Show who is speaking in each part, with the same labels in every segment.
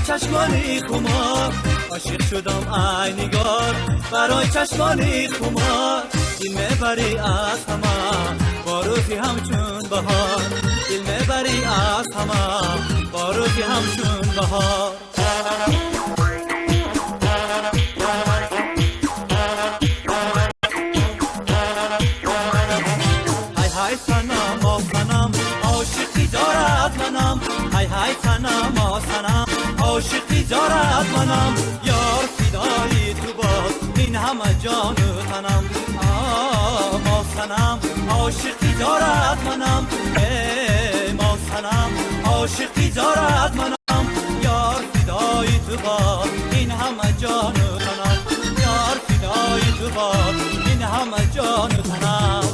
Speaker 1: چشمانی خمار، عاشق شدم ای نگار برای چشمانی خمار. دل میبری از همه با روزی همچون بهار، دل میبری از همه با روزی همچون بهار. های سنم آ سنم عاشقی دارد منم، های های سنم آ سنم عاشقی دارد منم. یار فدای تو باد این همه جان و تنم، ما سنم عاشقی دارد منم، ما سنم عاشقی دارد منم. یار فدای تو باد این همه جان و تنم، یار فدای تو باد این همه جان و تنم.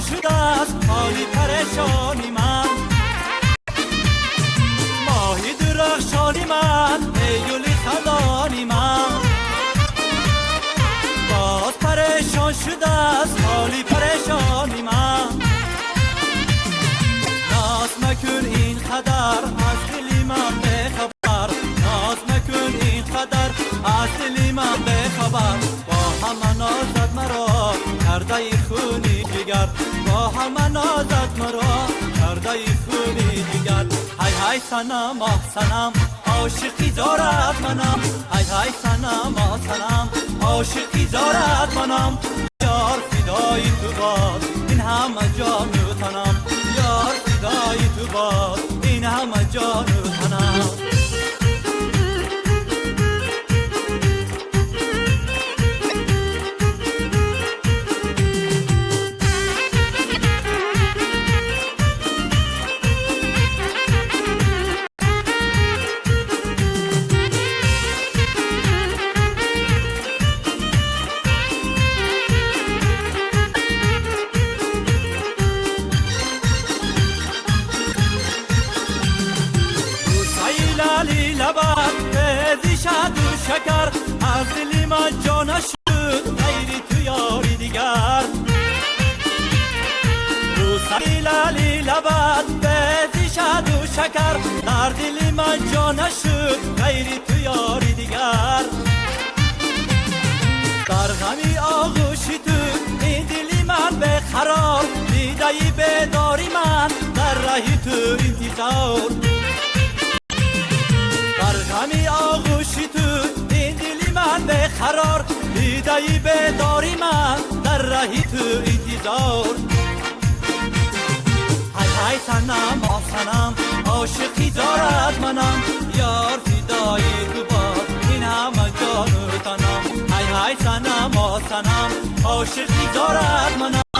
Speaker 1: شده است حالی پریشانی من، ماهی درخشانی من ای گل خزانی من. باز پریشان شده است حالی پریشانی من. ناز مکن این قدر از دلی من بخبر، ناز مکن این قدر از دلی من بخبر. با همه نازد مرا کرده خونی جگر، با همه نازد مرا کرده خونی جگر. های های سنم آه سنم عاشقی دارد منم، های های سنم آه سنم عاشقی دارد منم. یار فدای تو باد این همه جان و تنم، یار فدای تو باد این همه جان و تنم. لالی لبت بزی شد و شکر، از دلی من جا نشد غیری تو یاری دیگر. روسایی لالی لبت بزی شد و شکر، در دلی من جا نشد غیری تو یاری دیگر. در غمی آغوشی تو این دلی من به قرار، دیدهی بداری من در رهی تو انتظار. غمی آغوشی تو این دلی من به قرار، دیدهی بداری من در رهی تو انتظار. های های سنم آ سنم عاشقی دارد منم، یار فدای تو باد این همه جان و تنم. های های سنم آ سنم عاشقی دارد منم.